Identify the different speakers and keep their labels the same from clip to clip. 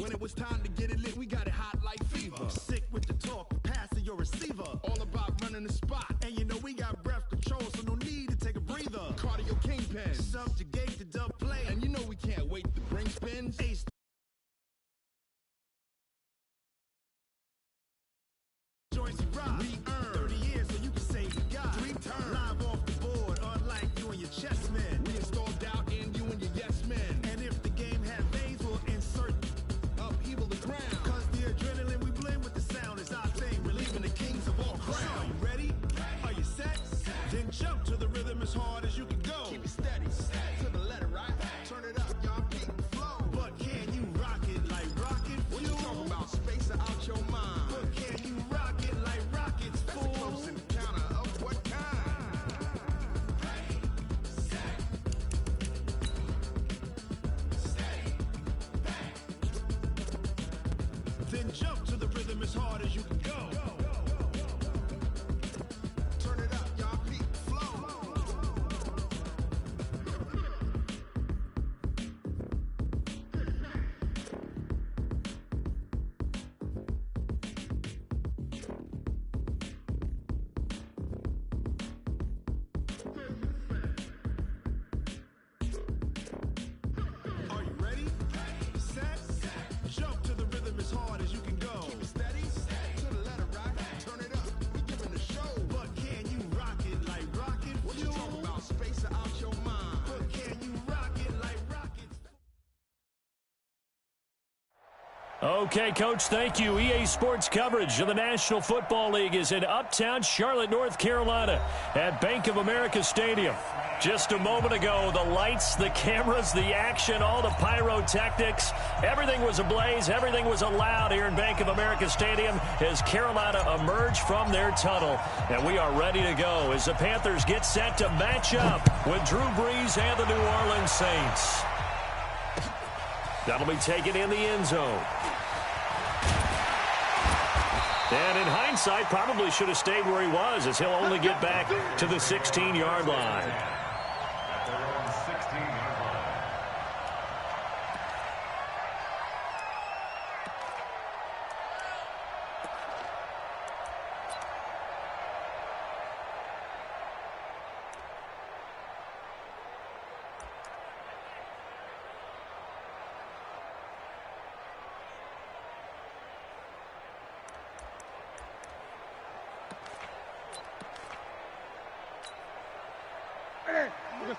Speaker 1: When it was time to get it lit, we got it hot like fever. Sick with the talk, passing your receiver. All about running the spot. And you know we got breath control, so no need to take a breather. Cardio kingpin, subjugate the dub play. And you know we can't wait to bring spins. Ace joints rock. We earn 30 years so you can say you got 3 turns. Live off the board, unlike you and your chess men. We installed doubt in you and your yes men. And if the game had veins, we'll insert upheaval the ground. Cause the adrenaline we blend with the sound is our thing. Relieving the kings of all crowns. So are you ready? Are you set? Then jump to the rhythm as hard as you can go. Keep it steady. To the letter, right? Turn it up, y'all. Keep the flow. But can you rock it like rocket? What you talking about? Space out your mind. But can you rock it like rockets? That's a close encounter of what kind? Then jump to the rhythm as hard as you can go. Turn it up, y'all. Keep the flow. Are you ready? Set. Jump to the rhythm as hard as you can go. Keep it steady. To the letter, right? Turn it up. We giving the show. But can you rock it like rocket? What you talking about? Space out your mind. But can you rock it like rockets?
Speaker 2: Okay, Coach, thank you. EA Sports coverage of the National Football League is in uptown Charlotte, North Carolina at Bank of America Stadium. Just a moment ago, the lights, the cameras, the action, all the pyrotechnics, everything was ablaze, everything was allowed here in Bank of America Stadium as Carolina emerged from their tunnel. And we are ready to go as the Panthers get set to match up with Drew Brees and the New Orleans Saints. That'll be taken in the end zone. And in hindsight, probably should have stayed where he was as he'll only get back to the 16-yard line.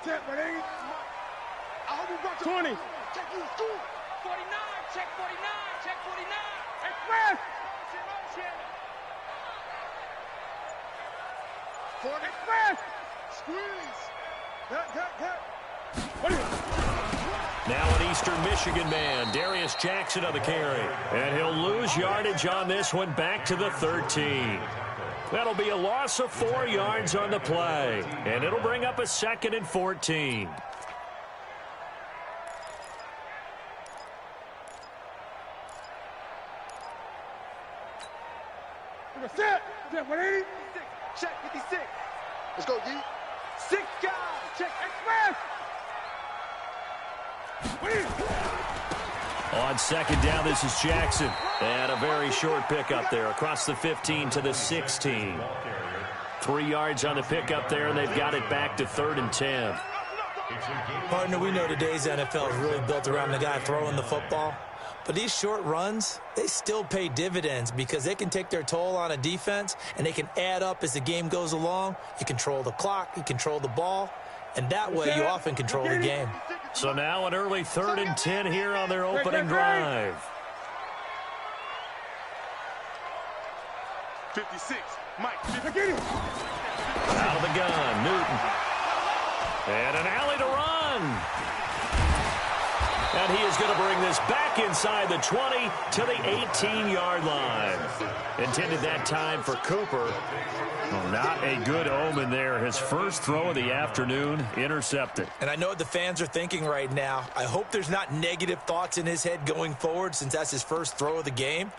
Speaker 3: Set, but ain't. I hope you brought 20. Check you, 49. Check 49. Check 49. Express. For express. Squeeze. Cut.
Speaker 2: Now an Eastern Michigan man, Darius Jackson on the carry. And he'll lose yardage on this one back to the 13. That'll be a loss of 4 yards on the play. And it'll bring up a 2nd and 14.
Speaker 3: Set. 180. Check 56. Let's go, D. 6 guys. Check express.
Speaker 2: On second down, this is Jackson. And a very short pickup there across the 15 to the 16. 3 yards on the pickup there, and they've got it back to 3rd and 10.
Speaker 4: Partner, we know today's NFL is really built around the guy throwing the football. But these short runs, they still pay dividends because they can take their toll on a defense, and they can add up as the game goes along. You control the clock, you control the ball, and that way you often control the game.
Speaker 2: So now an early 3rd and 10 here on their opening drive.
Speaker 3: 56. Mike.
Speaker 2: Out of the gun, Newton. And an alley to run. And he is going to bring this back inside the 20 to the 18-yard line. Intended that time for Cooper. Not a good omen there. His first throw of the afternoon intercepted.
Speaker 4: And I know what the fans are thinking right now. I hope there's not negative thoughts in his head going forward since that's his first throw of the game.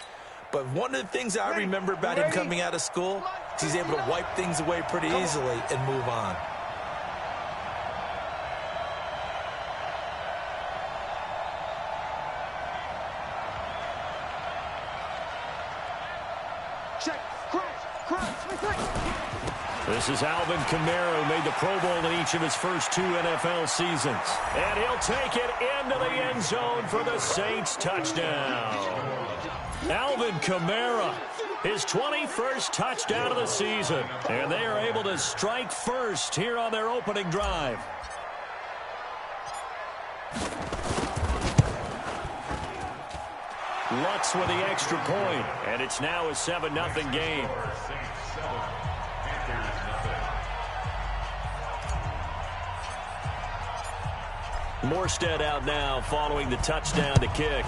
Speaker 4: But one of the things I remember about him coming out of school is he's able to wipe things away pretty easily and move on.
Speaker 3: check, crash.
Speaker 2: This is Alvin Kamara, who made the Pro Bowl in each of his first 2 NFL seasons. And he'll take it into the end zone for the Saints touchdown. Alvin Kamara, his 21st touchdown of the season. And they are able to strike first here on their opening drive. Lutz with the extra point, and it's now a 7-0 game. Morstead out now following the touchdown to kick.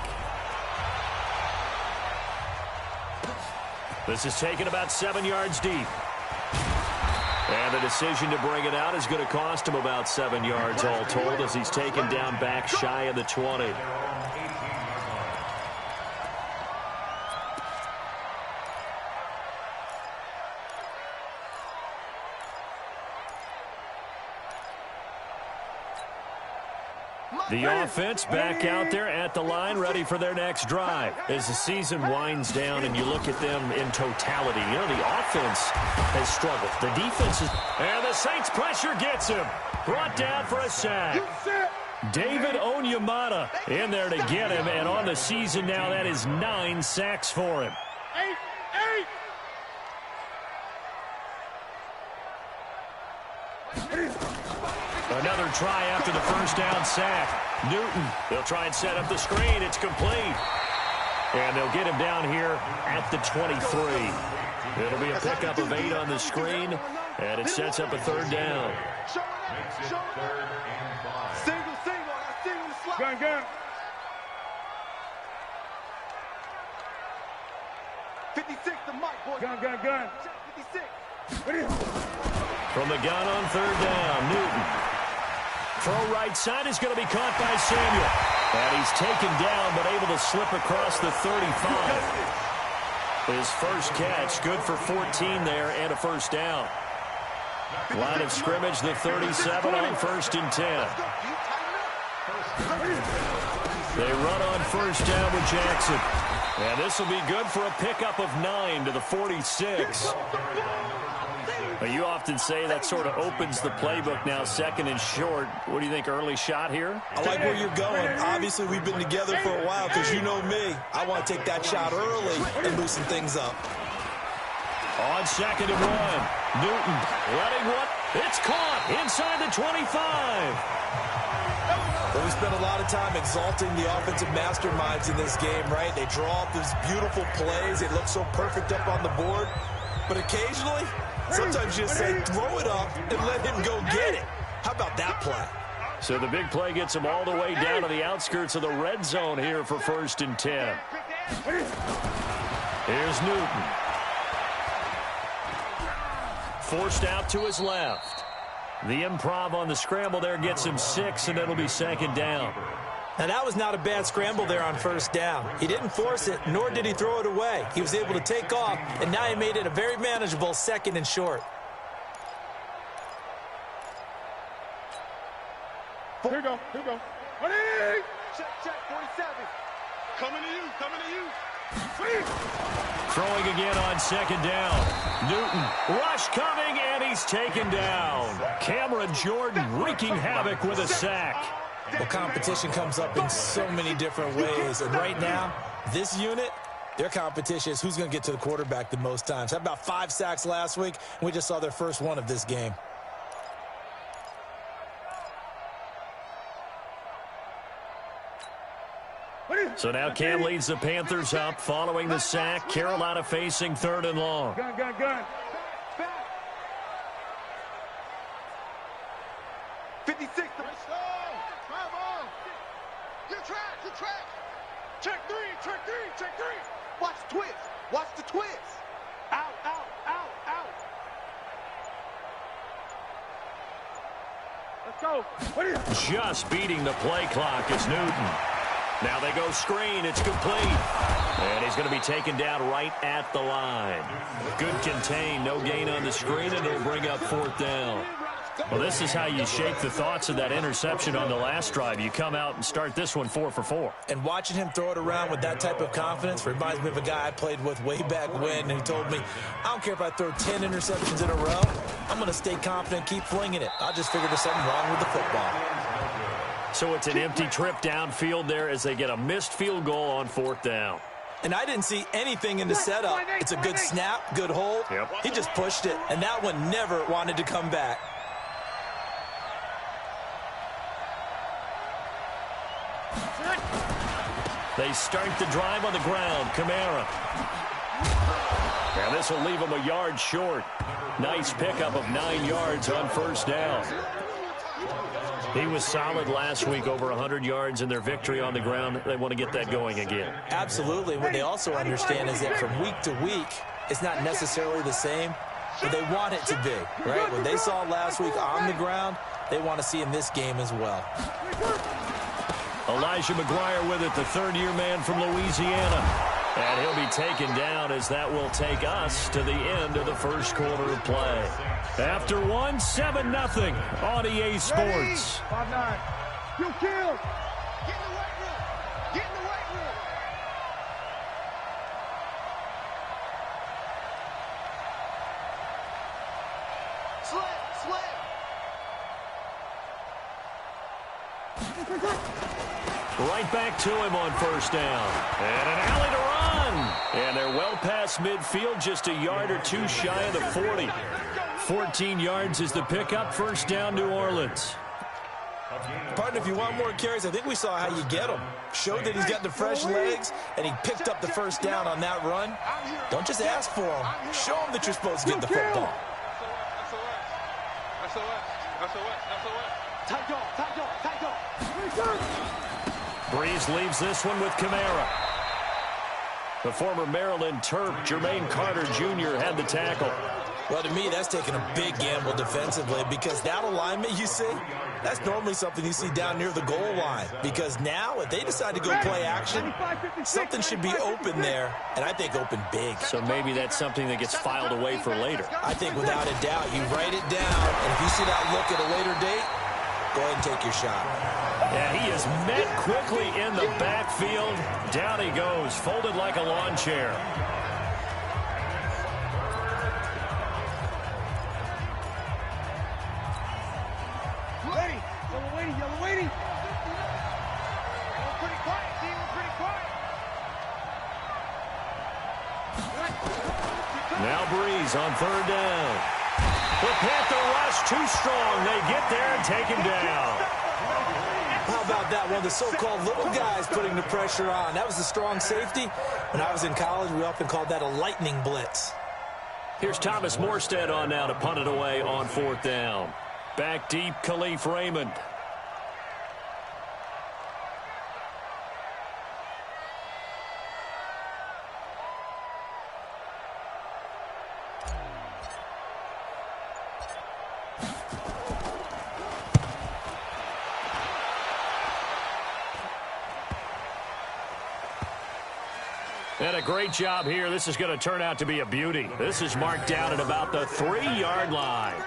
Speaker 2: This is taken about 7 yards deep. And the decision to bring it out is going to cost him about 7 yards all told as he's taken down back shy of the 20. The offense back out there at the line, ready for their next drive. As the season winds down and you look at them in totality, you know, the offense has struggled. The defense is... And the Saints pressure gets him. Brought down for a sack. David Onyemata in there to get him, and on the season now, that is 9 sacks for him.
Speaker 3: 8.
Speaker 2: Another try after the first down sack. Newton, they'll try and set up the screen. It's complete. And they'll get him down here at the 23. It'll be a pickup of 8 on the screen, and it sets up a 3rd down.
Speaker 3: Single, slot. Gun. 56 to Mike, boy. Gun. 56.
Speaker 2: From the gun on 3rd down, Newton. Throw right side is going to be caught by Samuel. And he's taken down, but able to slip across the 35. His first catch, good for 14 there, and a 1st down. Line of scrimmage, the 37 on 1st and 10. They run on 1st down with Jackson. And this will be good for a pickup of 9 to the 46. You often say that sort of opens the playbook now, 2nd and short. What do you think, early shot here?
Speaker 4: I like where you're going. Obviously, we've been together for a while because you know me. I want to take that shot early and loosen things up.
Speaker 2: On 2nd and 1, Newton letting one. It's caught inside the 25.
Speaker 4: Well, we spent a lot of time exalting the offensive masterminds in this game, right? They draw up these beautiful plays. They look so perfect up on the board. But occasionally, sometimes you just say, throw it up and let him go get it. How about that play?
Speaker 2: So the big play gets him all the way down to the outskirts of the red zone here for 1st and 10. Here's Newton. Forced out to his left. The improv on the scramble there gets him 6, and it'll be 2nd down.
Speaker 4: Now, that was not a bad scramble there on 1st down. He didn't force it, nor did he throw it away. He was able to take off, and now he made it a very manageable 2nd and short.
Speaker 3: Here we go. Ready? Check, 47. Coming to you.
Speaker 2: Throwing again on 2nd down. Newton, rush coming, and he's taken down. Cameron Jordan wreaking havoc with a sack.
Speaker 4: Well, competition comes up in so many different ways. And right now, this unit, their competition is who's going to get to the quarterback the most times. How about 5 sacks last week? We just saw their first one of this game.
Speaker 2: So now Cam leads the Panthers up following the sack. Carolina facing 3rd and long.
Speaker 3: Gun. Back. 56. Drive on. Get track. Check three. Watch the twist. Out. Let's go.
Speaker 2: Just beating the play clock is Newton. Now they go screen. It's complete. And he's going to be taken down right at the line. Good contain. No gain on the screen, and it'll bring up 4th down. Well, this is how you shake the thoughts of that interception on the last drive. You come out and start this one 4 for 4.
Speaker 4: And watching him throw it around with that type of confidence reminds me of a guy I played with way back when, and he told me, I don't care if I throw 10 interceptions in a row. I'm going to stay confident, keep flinging it. I'll just figure there's something wrong with the football.
Speaker 2: So it's an empty trip downfield there as they get a missed field goal on 4th down.
Speaker 4: And I didn't see anything in the setup. It's a good snap, good hold.
Speaker 2: Yep.
Speaker 4: He just pushed it, and that one never wanted to come back.
Speaker 2: They start the drive on the ground. Kamara. And this will leave them a yard short. Nice pickup of 9 yards on 1st down. He was solid last week, over 100 yards in their victory on the ground. They want to get that going again.
Speaker 4: Absolutely. What they also understand is that from week to week, it's not necessarily the same, but they want it to be, right? What they saw last week on the ground, they want to see in this game as well.
Speaker 2: Elijah McGuire with it, the third-year man from Louisiana. And he'll be taken down as that will take us to the end of the first quarter of play. After one, 7-0 on EA Sports.
Speaker 3: 5-9. You kill. Get in the weight room. Get in the weight room. Slip.
Speaker 2: Right back to him on 1st down. And an alley to run. And they're well past midfield, just a yard or two shy of the 40. 14 yards is the pickup. 1st down, New Orleans.
Speaker 4: Partner, if you want more carries, I think we saw how you get him. Showed that he's got the fresh legs, and he picked up the 1st down on that run. Don't just ask for him. Show him that you're supposed to get the football.
Speaker 2: Breeze leaves this one with Kamara. The former Maryland Terp, Jermaine Carter Jr. had the tackle.
Speaker 4: Well, to me, that's taking a big gamble defensively because that alignment you see, that's normally something you see down near the goal line. Because now, if they decide to go play action, something should be open there, and I think open big.
Speaker 2: So maybe that's something that gets filed away for later.
Speaker 4: I think without a doubt, you write it down, and if you see that look at a later date, go ahead and take your shot.
Speaker 2: Yeah, he is met quickly in the backfield. Down he goes, folded like a lawn chair.
Speaker 3: Yellow waiting. Pretty quiet, team. Pretty quiet.
Speaker 2: Now Breeze on 3rd down. The Panther rush too strong. They get there and take him down.
Speaker 4: How about that one? The so-called little guys putting the pressure on. That was the strong safety. When I was in college, we often called that a lightning blitz.
Speaker 2: Here's Thomas Morstead on now to punt it away on 4th down. Back deep, Khalif Raymond. And a great job here. This is going to turn out to be a beauty. This is marked down at about the 3-yard line.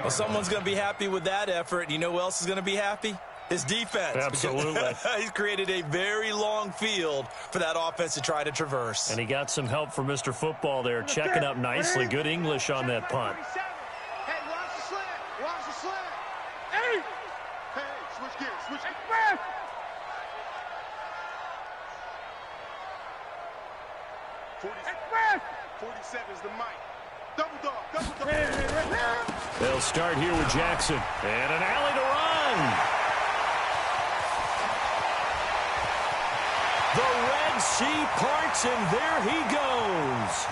Speaker 4: Well, someone's going to be happy with that effort. You know who else is going to be happy? His defense.
Speaker 2: Absolutely.
Speaker 4: He's created a very long field for that offense to try to traverse.
Speaker 2: And he got some help from Mr. Football there, checking up nicely. Good English on that punt.
Speaker 3: Hey, watch the slant. Watch the slant. Hey! Hey, switch gears. Switch gears. 47 is the mic. Double dog.
Speaker 2: They'll start here with Jackson. And an alley to run. The Red Sea parts, and there he goes.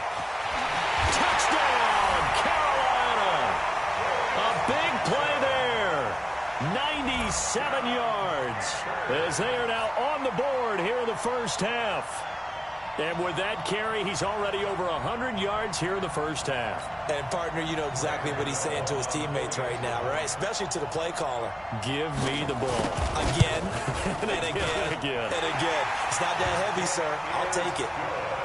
Speaker 2: Touchdown, Carolina. A big play there. 97 yards. As they are now on the board here in the first half. And with that carry, he's already over 100 yards here in the first half.
Speaker 4: And, partner, you know exactly what he's saying to his teammates right now, right? Especially to the play caller.
Speaker 2: Give me the ball.
Speaker 4: Again, and again, and again. It's not that heavy, sir. I'll take it.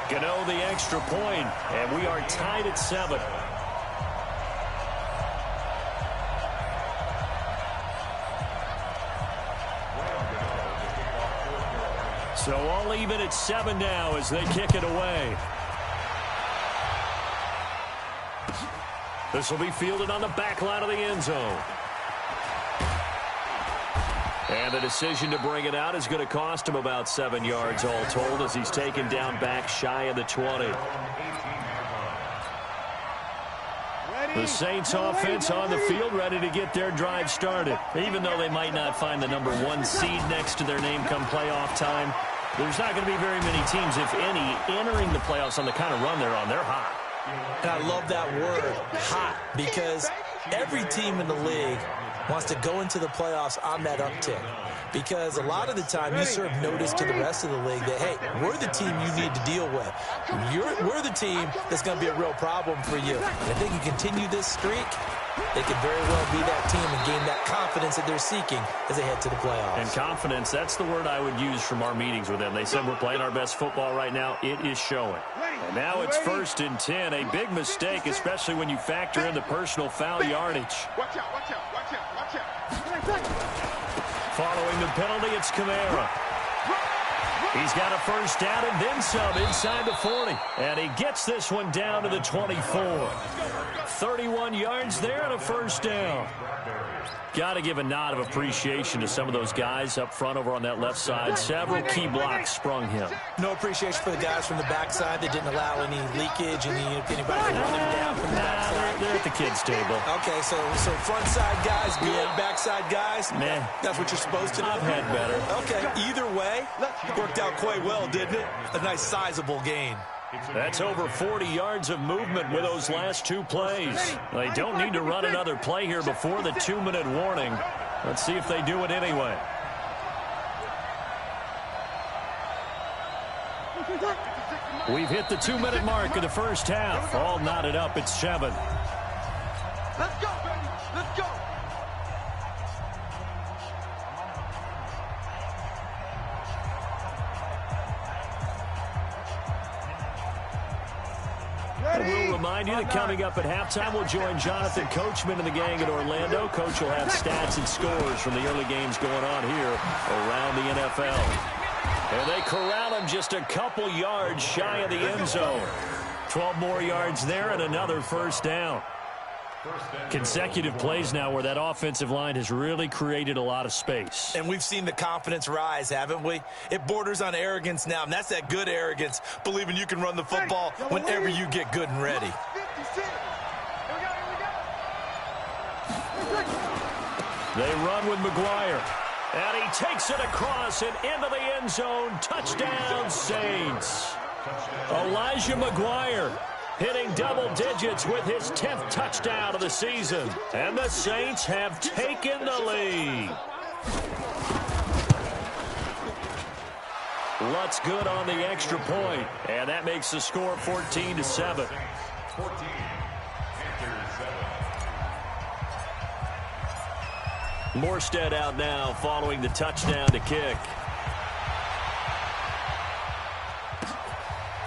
Speaker 2: Gano the extra point, and we are tied at 7. So all even at 7 now as they kick it away. This will be fielded on the back line of the end zone. And the decision to bring it out is going to cost him about 7 yards all told as he's taken down back shy of the 20. The Saints offense on the field ready to get their drive started. Even though they might not find the #1 seed next to their name come playoff time, there's not going to be very many teams, if any, entering the playoffs on the kind of run they're on. They're hot.
Speaker 4: And I love that word, hot, because every team in the league wants to go into the playoffs on that uptick. Because a lot of the time you serve notice to the rest of the league that, hey, we're the team you need to deal with. We're the team that's going to be a real problem for you. And if they can continue this streak, they could very well be that team and gain that confidence that they're seeking as they head to the playoffs.
Speaker 2: And confidence, that's the word I would use from our meetings with them. They said we're playing our best football right now. It is showing. And now it's 1st and 10. A big mistake, especially when you factor in the personal foul yardage.
Speaker 3: Watch out, watch out, watch out, watch out.
Speaker 2: Following the penalty, it's Kamara. He's got a first down and then some inside the 40. And he gets this one down to the 24. 31 yards there and a first down. Got to give a nod of appreciation to some of those guys up front over on that left side. Several key blocks sprung him.
Speaker 4: No appreciation for the guys from the backside that didn't allow any leakage, anybody to run them down from the backside.
Speaker 2: They're at the kids' table.
Speaker 4: Okay, so front side guys good, backside guys,
Speaker 2: Nah.
Speaker 4: That's what you're supposed to do.
Speaker 2: I've had better.
Speaker 4: Okay, either way, worked out quite well, didn't it? A nice sizable gain.
Speaker 2: That's over 40 yards of movement with those last 2 plays. They don't need to run another play here before the 2-minute warning. Let's see if they do it anyway. We've hit the 2-minute mark of the first half. All knotted up at 7.
Speaker 3: Let's go, baby. Let's go.
Speaker 2: We'll remind you that coming up at halftime, we'll join Jonathan Coachman and the gang in Orlando. Coach will have stats and scores from the early games going on here around the NFL. And they corral him just a couple yards shy of the end zone. 12 more yards there and another first down. Consecutive plays now where that offensive line has really created a lot of space.
Speaker 4: And we've seen the confidence rise, haven't we? It borders on arrogance now, and that's that good arrogance, believing you can run the football whenever you get good and ready.
Speaker 3: 56.
Speaker 2: They run with McGuire. And he takes it across and into the end zone. Touchdown, Saints. Elijah McGuire hitting double digits with his 10th touchdown of the season. And the Saints have taken the lead. Lutz good on the extra point. And that makes the score 14-7. Morstead out now following the touchdown to kick.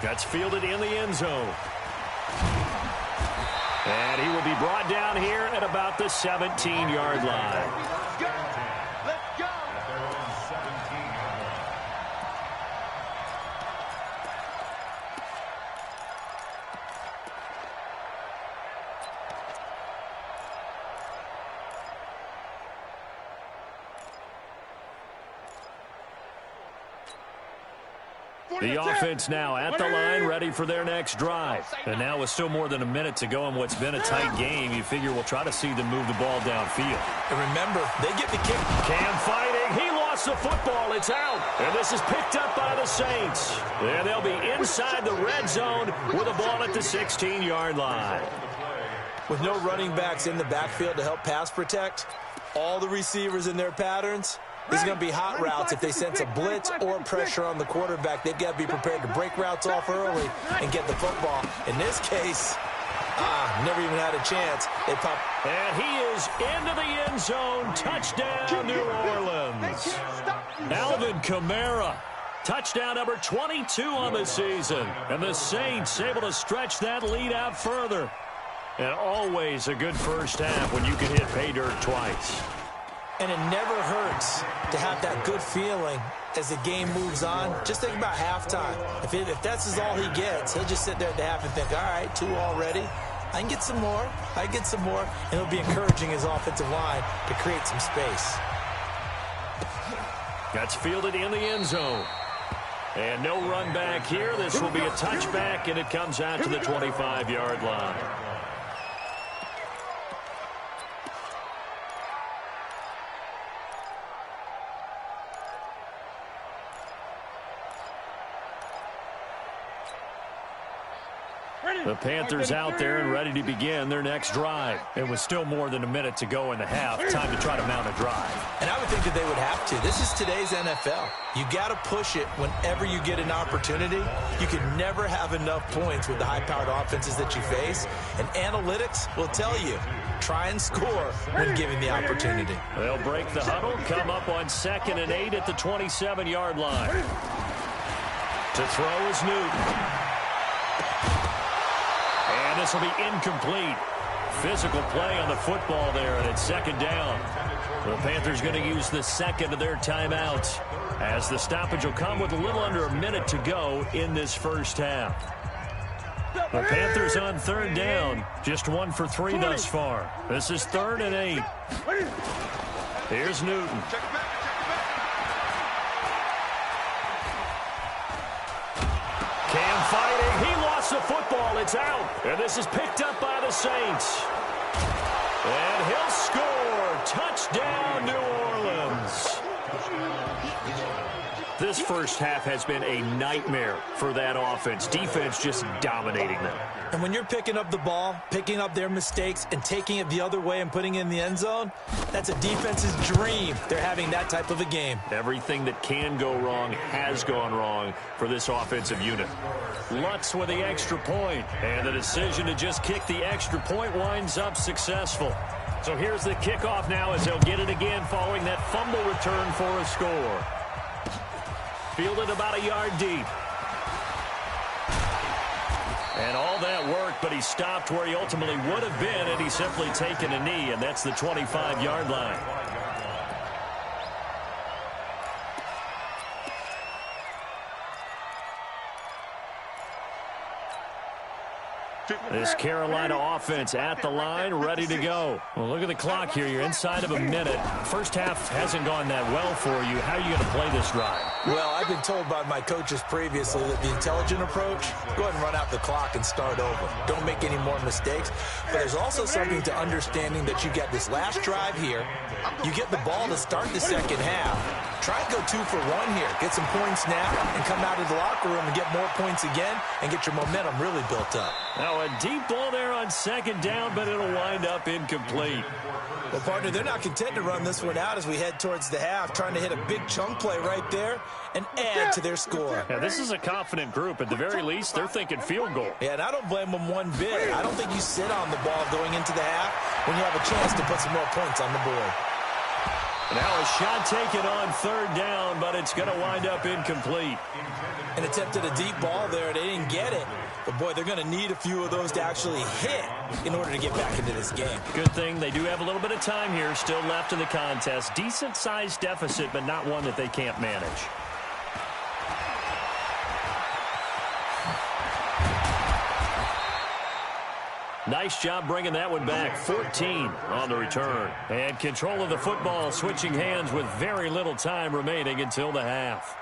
Speaker 2: That's fielded in the end zone. And he will be brought down here at about the 17-yard line.
Speaker 3: Let's go. Let's go.
Speaker 2: The offense now at the line, ready for their next drive. And now with still more than a minute to go in what's been a tight game, you figure we'll try to see them move the ball downfield.
Speaker 4: And remember, they get the kick.
Speaker 2: Cam fighting. He lost the football. It's out. And this is picked up by the Saints. And they'll be inside the red zone with a ball at the 16-yard line.
Speaker 4: With no running backs in the backfield to help pass protect, all the receivers in their patterns, these are going to be hot routes. If they sense a blitz or pressure on the quarterback, they've got to be prepared to break routes off early and get the football. In this case, never even had a chance. They pop.
Speaker 2: And he is into the end zone. Touchdown, New Orleans. Alvin Kamara. Touchdown number 22 on the season. And the Saints able to stretch that lead out further. And always a good first half when you can hit pay dirt twice.
Speaker 4: And it never hurts to have that good feeling as the game moves on, just think about halftime. If that's all he gets, he'll just sit there at the half and think, all right, 2 already. I can get some more. And it'll be encouraging his offensive line to create some space.
Speaker 2: That's fielded in the end zone. And no run back here. This will be a touchback, and it comes out to the 25-yard line. The Panthers out there and ready to begin their next drive. It was still more than a minute to go in the half. Time to try to mount a drive.
Speaker 4: And I would think that they would have to. This is today's NFL. You got to push it whenever you get an opportunity. You can never have enough points with the high-powered offenses that you face. And analytics will tell you, try and score when given the opportunity.
Speaker 2: They'll break the huddle, come up on 2nd and 8 at the 27-yard line. To throw is Newton. And this will be incomplete. Physical play on the football there, and it's 2nd down. The Panthers going to use the 2nd of their timeouts, as the stoppage will come with a little under a minute to go in this first half. The Panthers on 3rd down, just 1 for 3 thus far. This is 3rd and 8. Here's Newton. Cam fighting. He lost the football. It's out. And this is picked up by the Saints. And he'll score. Touchdown, New Orleans. This first half has been a nightmare for that offense. Defense just dominating them.
Speaker 4: And when you're picking up the ball, picking up their mistakes, and taking it the other way and putting it in the end zone, that's a defense's dream. They're having that type of a game.
Speaker 2: Everything that can go wrong has gone wrong for this offensive unit. Lutz with the extra point, and the decision to just kick the extra point winds up successful. So here's the kickoff now as they'll get it again following that fumble return for a score. Fielded about a yard deep. And all that worked, but he stopped where he ultimately would have been had he simply taken a knee, and that's the 25-yard line. This Carolina offense at the line, ready to go. Well, look at the clock here. You're inside of a minute. First half hasn't gone that well for you. How are you going to play this drive?
Speaker 4: Well, I've been told by my coaches previously that the intelligent approach, go ahead and run out the clock and start over. Don't make any more mistakes. But there's also something to understanding that you get this last drive here. You get the ball to start the second half. Try and go 2 for 1 here. Get some points now and come out of the locker room and get more points again and get your momentum really built up.
Speaker 2: Now a deep ball there on 2nd down, but it'll wind up incomplete.
Speaker 4: Well, partner, they're not content to run this one out as we head towards the half, trying to hit a big chunk play right there and add to their score.
Speaker 2: Yeah, this is a confident group. At the very least, they're thinking field goal.
Speaker 4: Yeah, and I don't blame them one bit. I don't think you sit on the ball going into the half when you have a chance to put some more points on the board.
Speaker 2: Now a shot taken on 3rd down, but it's going to wind up incomplete.
Speaker 4: An attempt at a deep ball there. They didn't get it. But, boy, they're going to need a few of those to actually hit in order to get back into this game.
Speaker 2: Good thing they do have a little bit of time here still left in the contest. Decent-sized deficit, but not one that they can't manage. Nice job bringing that one back. 14 on the return. And control of the football, switching hands with very little time remaining until the half.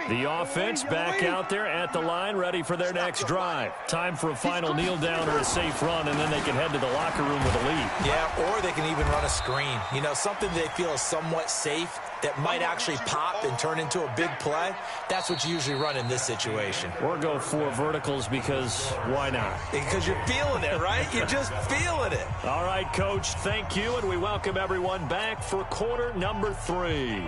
Speaker 2: The offense back out there at the line, ready for their next drive. Time for a final kneel down or a safe run, and then they can head to the locker room with a lead.
Speaker 4: Yeah, or they can even run a screen. You know, something they feel is somewhat safe that might actually pop and turn into a big play. That's what you usually run in this situation.
Speaker 2: Or go 4 verticals because why not?
Speaker 4: Because you're feeling it, right? You're just feeling it.
Speaker 2: All right, Coach, thank you, and we welcome everyone back for quarter number 3.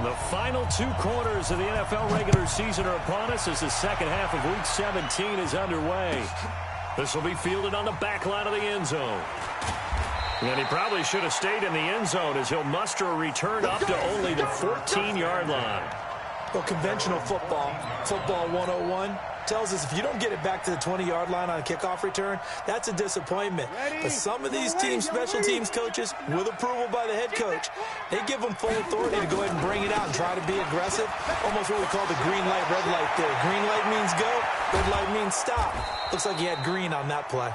Speaker 2: The final 2 quarters of the NFL regular season are upon us as the second half of Week 17 is underway. This will be fielded on the back line of the end zone. And he probably should have stayed in the end zone as he'll muster a return up to only the 14-yard line.
Speaker 4: Well, conventional football 101, tells us if you don't get it back to the 20-yard line on a kickoff return, that's a disappointment. But some of these teams, special teams coaches, with approval by the head coach, they give them full authority to go ahead and bring it out and try to be aggressive. Almost what we call the green light, red light theory. Green light means go, red light means stop. Looks like he had green on that play.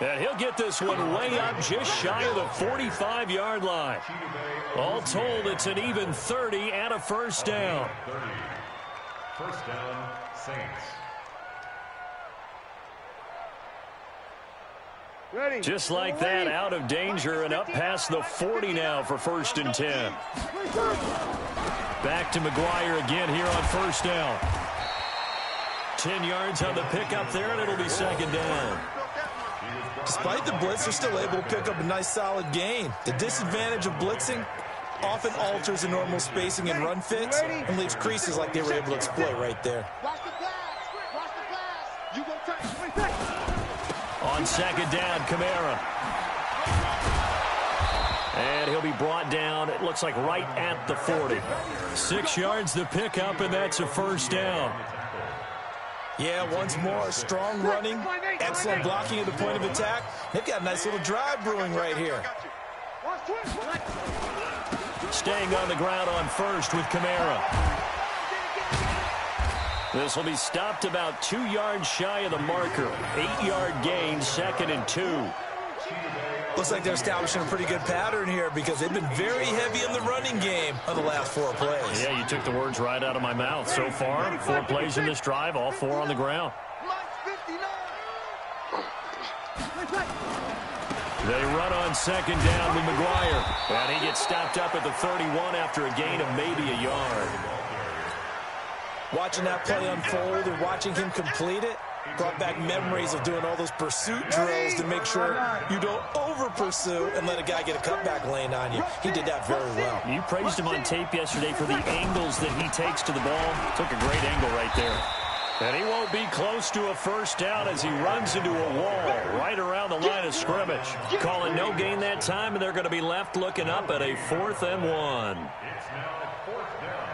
Speaker 2: And he'll get this one way up just shy of the 45-yard line. All told, it's an even 30 and a first down.
Speaker 5: First down, Saints.
Speaker 3: Ready.
Speaker 2: Just like that, out of danger and up past the 40 now for 1st and 10. Back to McGuire again here on first down. 10 yards on the pickup there, and it'll be 2nd down.
Speaker 4: Despite the blitz, they're still able to pick up a nice solid gain. The disadvantage of blitzing often alters the normal spacing and run fits and leaves creases like they were able to exploit right there.
Speaker 3: Watch the pass. Watch the pass. You go take.
Speaker 2: On 2nd down, Kamara. And he'll be brought down, it looks like right at the 40. 6 yards the pickup, and that's a first down.
Speaker 4: Yeah, once more, strong running, excellent blocking at the point of attack. They've got a nice little drive brewing right here.
Speaker 2: Staying on the ground on first with Kamara. This will be stopped about 2 yards shy of the marker. 8-yard gain, 2nd and 2.
Speaker 4: Looks like they're establishing a pretty good pattern here because they've been very heavy in the running game on the last 4 plays.
Speaker 2: Yeah, you took the words right out of my mouth. So far, 4 plays in this drive, all 4 on the ground. They run on 2nd down with McGuire. And he gets stopped up at the 31 after a gain of maybe a yard.
Speaker 4: Watching that play unfold and watching him complete it brought back memories of doing all those pursuit drills to make sure you don't over-pursue and let a guy get a cutback lane on you. He did that very well.
Speaker 2: You praised him on tape yesterday for the angles that he takes to the ball. Took a great angle right there. And he won't be close to a first down as he runs into a wall right around the line of scrimmage. Calling no gain that time, and they're going to be left looking up at a 4th and 1.
Speaker 5: It's now 4th down.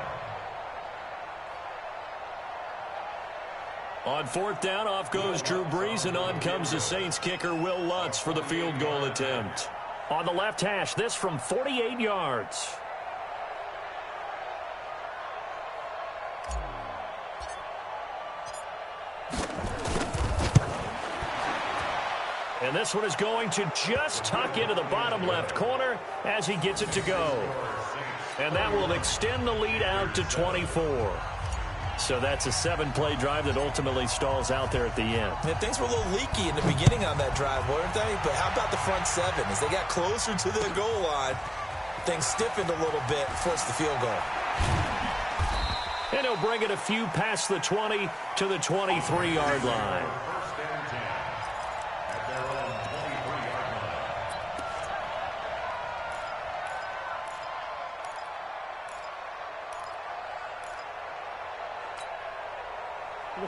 Speaker 2: On 4th down, off goes Drew Brees, and on comes the Saints kicker, Will Lutz, for the field goal attempt. On the left hash, this from 48 yards. And this one is going to just tuck into the bottom left corner as he gets it to go. And that will extend the lead out to 24. So that's a 7-play drive that ultimately stalls out there at the end.
Speaker 4: Yeah, things were a little leaky in the beginning on that drive, weren't they? But how about the front 7? As they got closer to the goal line, things stiffened a little bit, forced the field goal.
Speaker 2: And he'll bring it a few past the 20 to the 23-yard line.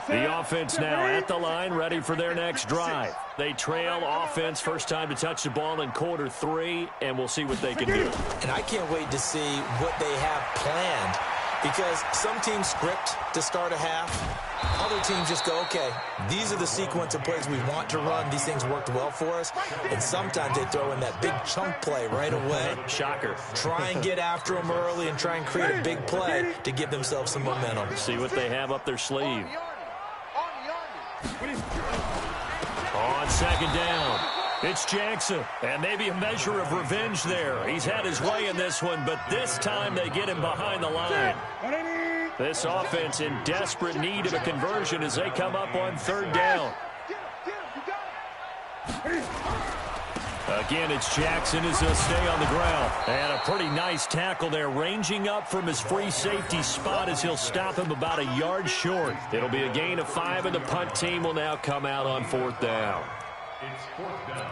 Speaker 2: The offense now at the line, ready for their next drive. They trail offense, first time to touch the ball in quarter 3, and we'll see what they can do.
Speaker 4: And I can't wait to see what they have planned, because some teams script to start a half. Other teams just go, okay, these are the sequence of plays we want to run. These things worked well for us. And sometimes they throw in that big chunk play right away.
Speaker 2: Shocker.
Speaker 4: Try and get after them early and try and create a big play to give themselves some momentum.
Speaker 2: See what they have up their sleeve. On 2nd down, it's Jackson, and maybe a measure of revenge there. He's had his way in this one, but this time they get him behind the line. This offense in desperate need of a conversion as they come up on 3rd down. Again, it's Jackson as he'll stay on the ground. And a pretty nice tackle there, ranging up from his free safety spot as he'll stop him about a yard short. It'll be a gain of 5, and the punt team will now come out on 4th down.
Speaker 5: It's 4th down.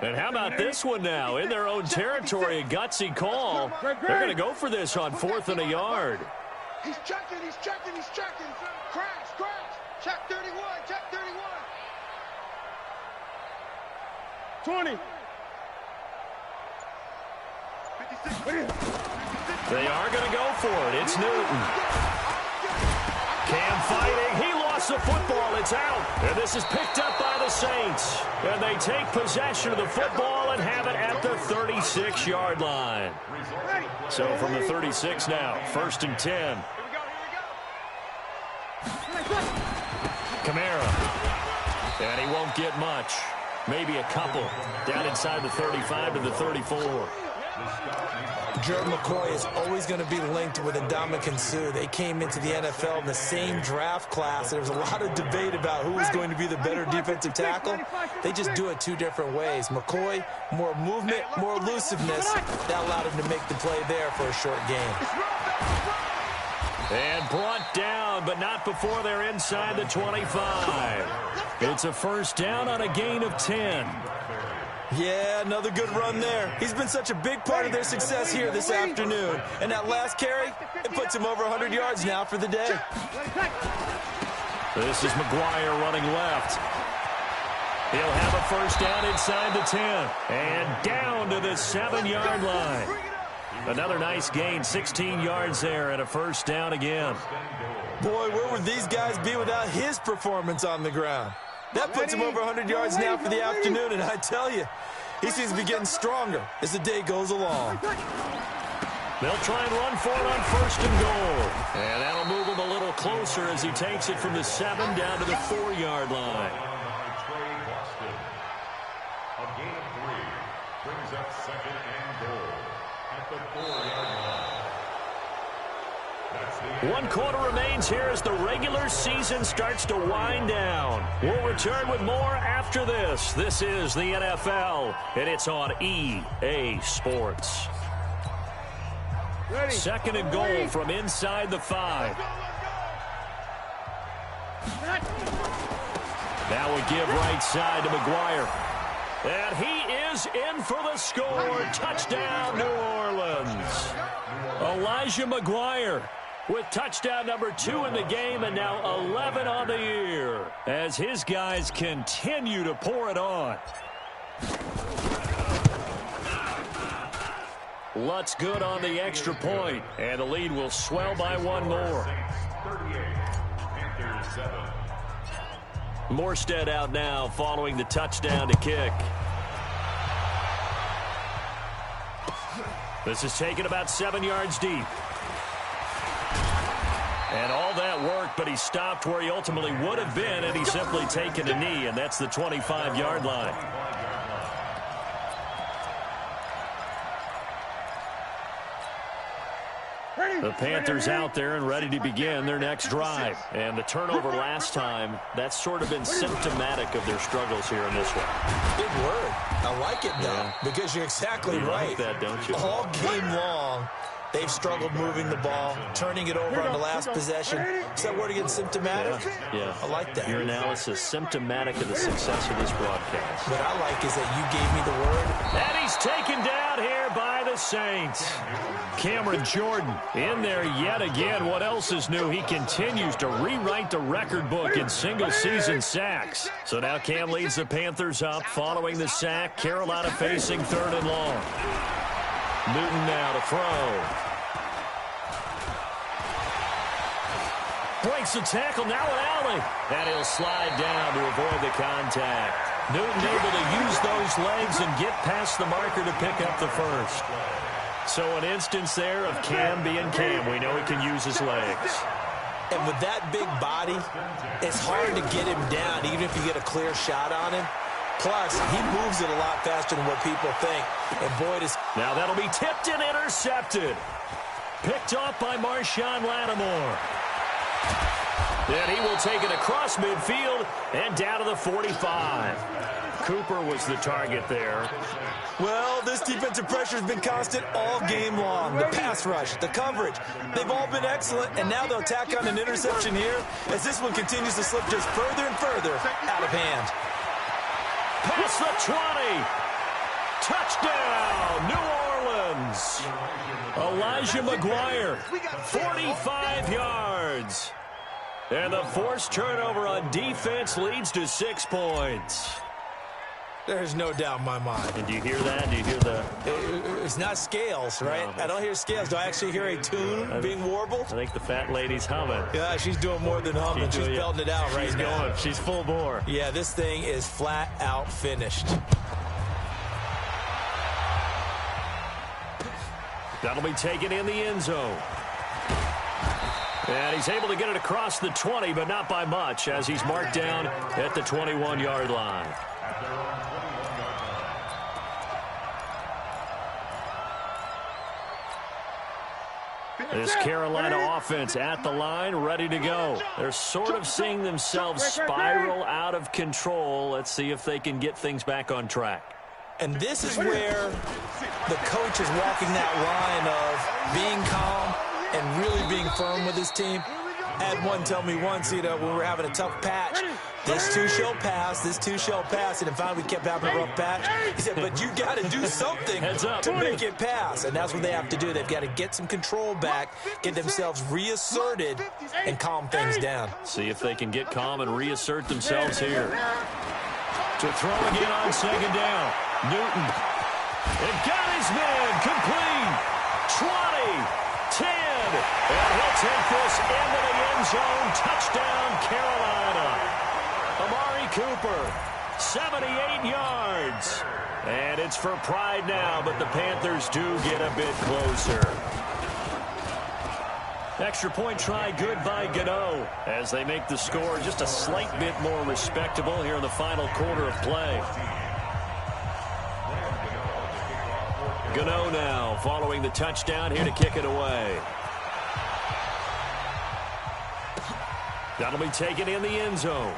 Speaker 2: And how about this one now? In their own territory, a gutsy call. They're going to go for this on 4th and a yard.
Speaker 3: He's checking, he's checking, he's checking. Crash, crash. Check 31, check 31. 20. 56.
Speaker 2: They are going to go for it. It's Newton. the football. It's out. And this is picked up by the Saints. And they take possession of the football and have it at the 36-yard line. So from the 36 now, 1st and 10. Kamara. And he won't get much. Maybe a couple. Down inside the 35 to the 34.
Speaker 4: Gerald McCoy is always going to be linked with Ndamukong Suh. They came into the NFL in the same draft class. There was a lot of debate about who was going to be the better defensive tackle. They just do it two different ways. McCoy, more movement, more elusiveness. That allowed him to make the play there for a short gain.
Speaker 2: And brought down, but not before they're inside the 25. It's a 1st down on a gain of 10.
Speaker 4: Yeah, another good run there. He's been such a big part of their success here this afternoon. And that last carry, it puts him over 100 yards now for the day.
Speaker 2: This is McGuire running left. He'll have a 1st down inside the 10. And down to the 7-yard line. Another nice gain, 16 yards there, and a 1st down again.
Speaker 4: Boy, where would these guys be without his performance on the ground? That puts him over 100 yards now for the afternoon, and I tell you, he seems to be getting stronger as the day goes along.
Speaker 2: They'll try and run for it on 1st and goal. And that'll move him a little closer as he takes it from the 7 down to the 4-yard line.
Speaker 5: A gain of 3 brings up 2nd and goal at the 4-yard line.
Speaker 2: 1 quarter remains here as the regular season starts to wind down. We'll return with more after this. This is the NFL, and it's on EA Sports. 2nd and goal from inside the 5. That would give right side to McGuire. And he is in for the score. Touchdown, New Orleans. Elijah McGuire with touchdown number 2 in the game, and now 11 on the year as his guys continue to pour it on. Lutz good on the extra point, and the lead will swell by 1 more.
Speaker 5: 38-7.
Speaker 2: Morstead out now following the touchdown to kick. This is taken about 7 yards deep. And all that worked, but he stopped where he ultimately would have been, and he's simply taken a knee, and that's the 25-yard line. The Panthers out there and ready to begin their next drive. And the turnover last time, that's sort of been symptomatic of their struggles here in this one.
Speaker 4: Big word. I like it, though, because you're exactly right.
Speaker 2: You like that, don't you?
Speaker 4: All game long, they've struggled moving the ball, turning it over on the last possession. Is that word again, symptomatic?
Speaker 2: Yeah.
Speaker 4: I like that.
Speaker 2: Your analysis, symptomatic of the success of this broadcast.
Speaker 4: What I like is that you gave me the word.
Speaker 2: And he's taken down here by the Saints. Cameron Jordan in there yet again. What else is new? He continues to rewrite the record book in single-season sacks. So now Cam leads the Panthers up following the sack. Carolina facing 3rd and long. Newton now to throw. Breaks the tackle, now an alley. And he'll slide down to avoid the contact. Newton able to use those legs and get past the marker to pick up the 1st. So an instance there of Cam being Cam. We know he can use his legs.
Speaker 4: And with that big body, it's hard to get him down, even if you get a clear shot on him. Plus, he moves it a lot faster than what people think. And Boyd is...
Speaker 2: Now that'll be tipped and intercepted. Picked off by Marshawn Lattimore. Then he will take it across midfield and down to the 45. Cooper was the target there.
Speaker 4: Well, this defensive pressure has been constant all game long. The pass rush, the coverage, they've all been excellent, and now they'll tack on an interception here as this one continues to slip just further and further out of hand.
Speaker 2: Past the 20. Touchdown, New Orleans. Elijah McGuire, 45 yards. And the forced turnover on defense leads to 6 points.
Speaker 4: There's no doubt in my mind.
Speaker 2: And do you hear that? Do you hear the...
Speaker 4: It's not scales, right?
Speaker 2: No.
Speaker 4: I don't hear scales. Do I actually hear a tune being warbled?
Speaker 2: I think the fat lady's humming.
Speaker 4: Yeah, she's doing more than humming. She's belting it out right now.
Speaker 2: Going. She's full bore.
Speaker 4: Yeah, this thing is flat out finished.
Speaker 2: That'll be taken in the end zone. And he's able to get it across the 20, but not by much, as he's marked down at the 21-yard line. This Carolina offense at the line, ready to go. They're sort of seeing themselves spiral out of control. Let's see if they can get things back on track.
Speaker 4: And this is where the coach is walking that line of being calm and really being firm with his team. I had one tell me once, when we were having a tough patch, this too shall pass, this too shall pass, and finally we kept having a rough patch. He said, but you got to do something to make it pass, and that's what they have to do. They've got to get some control back, get themselves reasserted, and calm things down.
Speaker 2: See if they can get calm and reassert themselves here. To throw again on second down. Newton. It got his man. Complete. 20. 10. And he'll take this into the end zone. Touchdown, Carolina. Amari Cooper. 78 yards. And it's for pride now, but the Panthers do get a bit closer. Extra point try good by Gano as they make the score just a slight bit more respectable here in the final quarter of play. Gano now following the touchdown here to kick it away. That'll be taken in the end zone.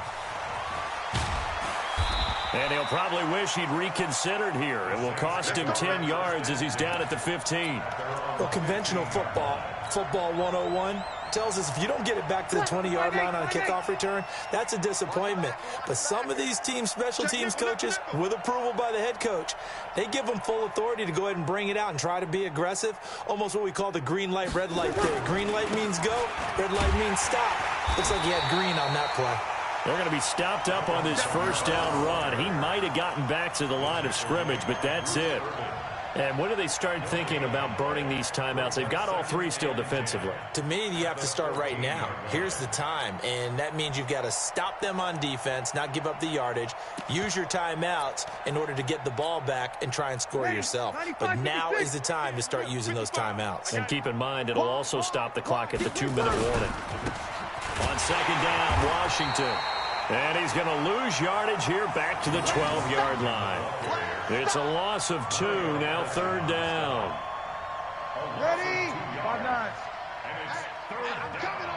Speaker 2: And he'll probably wish he'd reconsidered here. It will cost him 10 yards as he's down at the 15.
Speaker 4: Well, conventional football 101, tells us if you don't get it back to the 20-yard line on a kickoff return, that's a disappointment. But some of these teams, special teams coaches, with approval by the head coach, they give them full authority to go ahead and bring it out and try to be aggressive, almost what we call the green light, red light thing. Green light means go, red light means stop. Looks like he had green on that play.
Speaker 2: They're going to be stopped up on this first down run. He might have gotten back to the line of scrimmage, but that's it. And when do they start thinking about burning these timeouts? They've got all three still defensively.
Speaker 4: To me, you have to start right now. Here's the time, and that means you've got to stop them on defense, not give up the yardage, use your timeouts in order to get the ball back and try and score yourself. But now is the time to start using those timeouts.
Speaker 2: And keep in mind, it'll also stop the clock at the 2-minute warning. On second down, Washington. And he's going to lose yardage here back to the 12-yard line. It's a loss of 2, now third down.
Speaker 3: Ready? 5-9.
Speaker 1: I'm coming.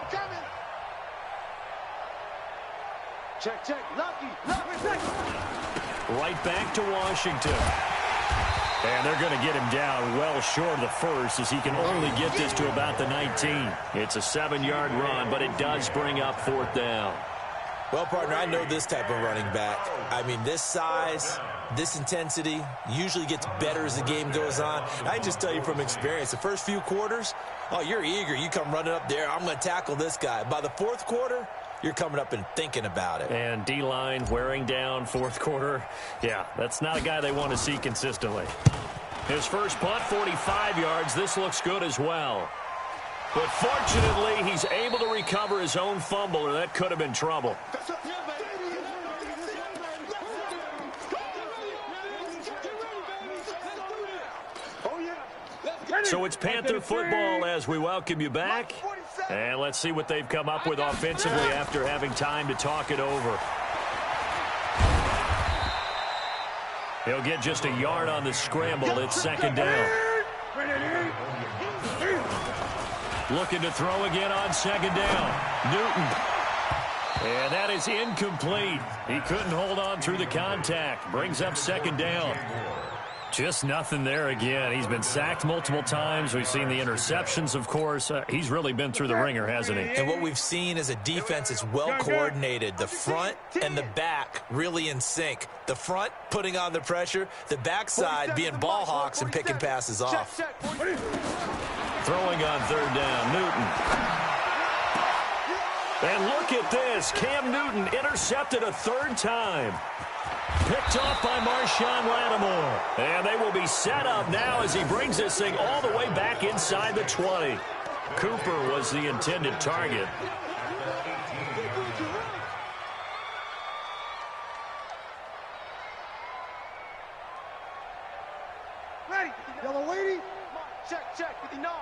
Speaker 3: Check. Lucky.
Speaker 2: Right back to Washington. And they're going to get him down well short of the first as he can only get this to about the 19. It's a 7-yard run, but it does bring up fourth down.
Speaker 4: Well, partner, I know this type of running back. I mean, this size, this intensity usually gets better as the game goes on. I can just tell you from experience, the first few quarters, oh, you're eager. You come running up there, I'm going to tackle this guy. By the fourth quarter, you're coming up and thinking about it.
Speaker 2: And D-line wearing down fourth quarter. Yeah, that's not a guy they want to see consistently. His first punt, 45 yards. This looks good as well. But fortunately, he's able to recover his own fumble, or that could have been trouble. So it's Panther football as we welcome you back. And let's see what they've come up with offensively after having time to talk it over. He'll get just a yard on the scramble. It's second down. Looking to throw again on second down. Newton. And that is incomplete. He couldn't hold on through the contact. Brings up second down. Just nothing there again. He's been sacked multiple times. We've seen the interceptions, of course. He's really been through the ringer, hasn't he?
Speaker 4: And what we've seen is a defense that's well coordinated. The front and the back really in sync. The front putting on the pressure. The backside being ball hawks and picking passes off.
Speaker 2: Throwing on third down, Newton. And look at this. Cam Newton intercepted a third time. picked off by Marshawn Lattimore. And they will be set up now as he brings this thing all the way back inside the 20. Cooper was the intended target.
Speaker 3: Ready. Yellow lady. Check, 59.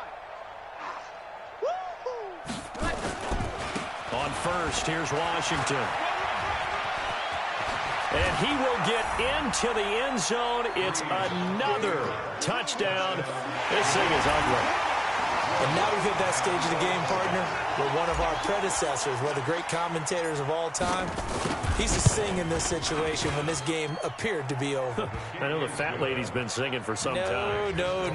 Speaker 2: On first, here's Washington. And he will get into the end zone. It's another touchdown. This thing is ugly.
Speaker 4: And now we've hit that stage of the game, partner, where one of our predecessors, one of the great commentators of all time, he's to sing in this situation when this game appeared to be over.
Speaker 2: I know the fat lady's been singing for some time.
Speaker 4: No,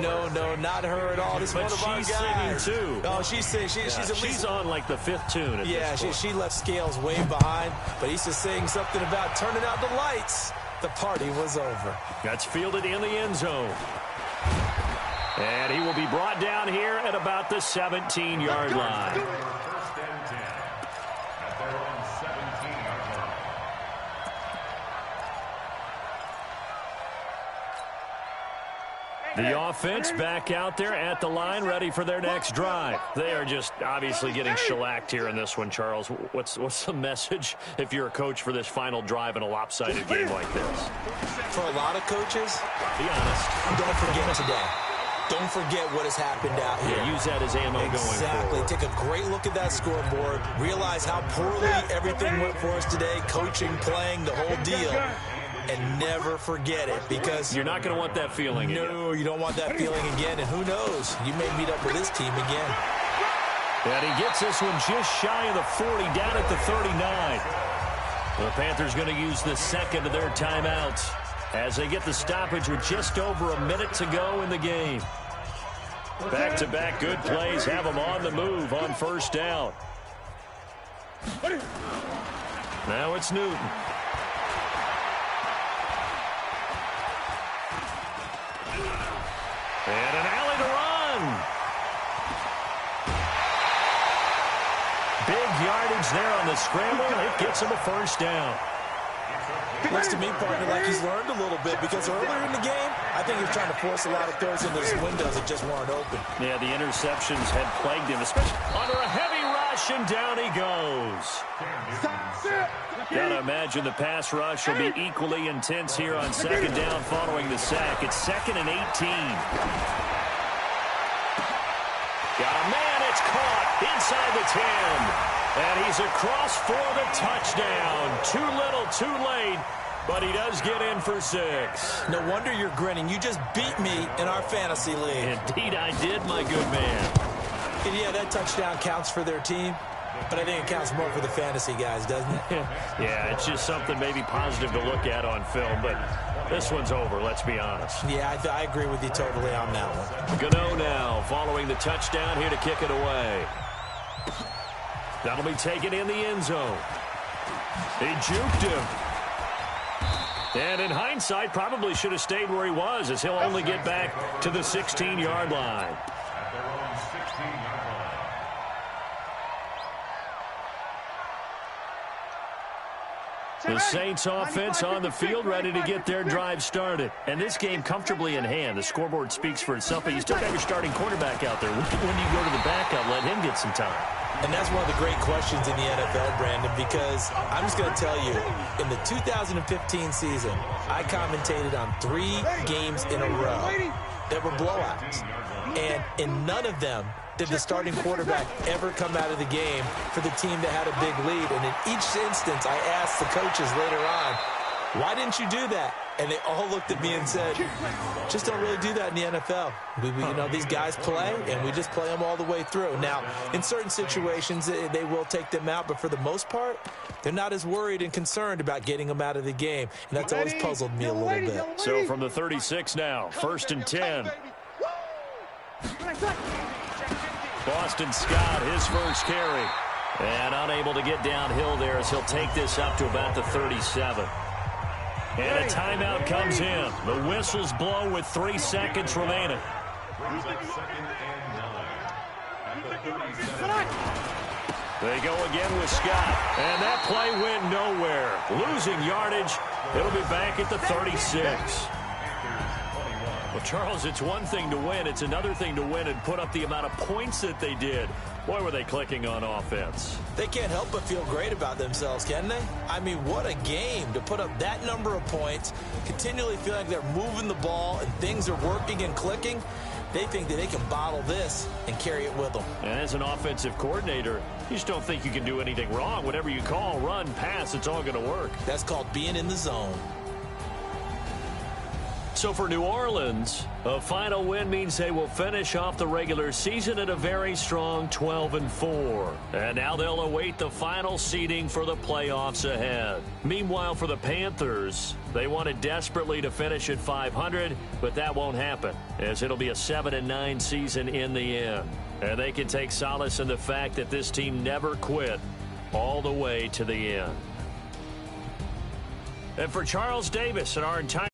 Speaker 4: not her at all. This is one of our guys.
Speaker 2: She's singing, too.
Speaker 4: Oh, she's singing. She's
Speaker 2: on like the fifth tune at this point.
Speaker 4: she left Scales way behind, but he's just saying something about turning out the lights. The party was over.
Speaker 2: That's fielded in the end zone. And he will be brought down here at about the 17-yard line.
Speaker 5: First and 10 at their own 17-yard line.
Speaker 2: The offense back out there at the line, ready for their next drive. They are just obviously getting shellacked here in this one, Charles. What's the message if you're a coach for this final drive in a lopsided game like this?
Speaker 4: For a lot of coaches,
Speaker 2: be honest,
Speaker 4: don't forget today. Don't forget what has happened out here.
Speaker 2: Yeah, use that as ammo going forward.
Speaker 4: Exactly. Take a great look at that scoreboard. Realize how poorly everything went for us today. Coaching, playing, the whole deal. And never forget it, because
Speaker 2: you're not going to want that feeling again.
Speaker 4: No, you don't want that feeling again. And who knows? You may meet up with this team again.
Speaker 2: And he gets this one just shy of the 40, down at the 39. The Panthers going to use the second of their timeouts as they get the stoppage with just over a minute to go in the game. Back-to-back good plays have them on the move on first down. Now it's Newton. And an alley to run. Big yardage there on the scramble. It gets him a first down.
Speaker 4: Looks to me, partner, like he's learned a little bit, because earlier in the game, I think he was trying to force a lot of throws into his windows that just weren't open.
Speaker 2: Yeah, the interceptions had plagued him, especially under a heavy rush, and down he goes. Gotta imagine the pass rush will be equally intense here on second down following the sack. It's 2nd and 18. Got a man, it's caught inside the 10. And he's across for the touchdown. Too little, too late, but he does get in for 6.
Speaker 4: No wonder you're grinning. You just beat me in our fantasy league.
Speaker 2: Indeed I did, my good man.
Speaker 4: And yeah, that touchdown counts for their team, but I think it counts more for the fantasy guys, doesn't it?
Speaker 2: Yeah, it's just something maybe positive to look at on film, but this one's over, let's be honest.
Speaker 4: Yeah, I agree with you totally on that one.
Speaker 2: Gano now following the touchdown here to kick it away. That'll be taken in the end zone. He juked him. And in hindsight, probably should have stayed where he was, as he'll only get back to the 16-yard line.
Speaker 5: At their own 16-yard line.
Speaker 2: The Saints offense on the field, ready to get their drive started. And this game comfortably in hand. The scoreboard speaks for itself, but you still got your starting quarterback out there. When do you go to the backup, let him get some time?
Speaker 4: And that's one of the great questions in the NFL, Brandon, because I'm just going to tell you, in the 2015 season, I commentated on 3 games in a row that were blowouts. And in none of them did the starting quarterback ever come out of the game for the team that had a big lead. And in each instance, I asked the coaches later on, why didn't you do that? And they all looked at me and said, just don't really do that in the NFL. You know, these guys play, and we just play them all the way through. Now, in certain situations, they will take them out, but for the most part, they're not as worried and concerned about getting them out of the game. And that's always puzzled me a little bit.
Speaker 2: So from the 36 now, 1st and 10. Boston Scott, his first carry. And unable to get downhill there as he'll take this up to about the 37. And a timeout comes in. The whistles blow with 3 seconds remaining.
Speaker 5: Brings up 2nd and 9 at the 37.
Speaker 2: They go again with Scott. And that play went nowhere. Losing yardage It'll be back at the 36. Well, Charles, it's one thing to win. It's another thing to win and put up the amount of points that they did. Boy, were they clicking on offense.
Speaker 4: They can't help but feel great about themselves, can they? I mean, what a game to put up that number of points, continually feel like they're moving the ball and things are working and clicking. They think that they can bottle this and carry it with them.
Speaker 2: And as an offensive coordinator, you just don't think you can do anything wrong. Whatever you call, run, pass, it's all going to work.
Speaker 4: That's called being in the zone.
Speaker 2: So for New Orleans, a final win means they will finish off the regular season at a very strong 12-4. And now they'll await the final seeding for the playoffs ahead. Meanwhile, for the Panthers, they wanted desperately to finish at 500, but that won't happen, as it'll be a 7-9 season in the end. And they can take solace in the fact that this team never quit all the way to the end. And for Charles Davis and our entire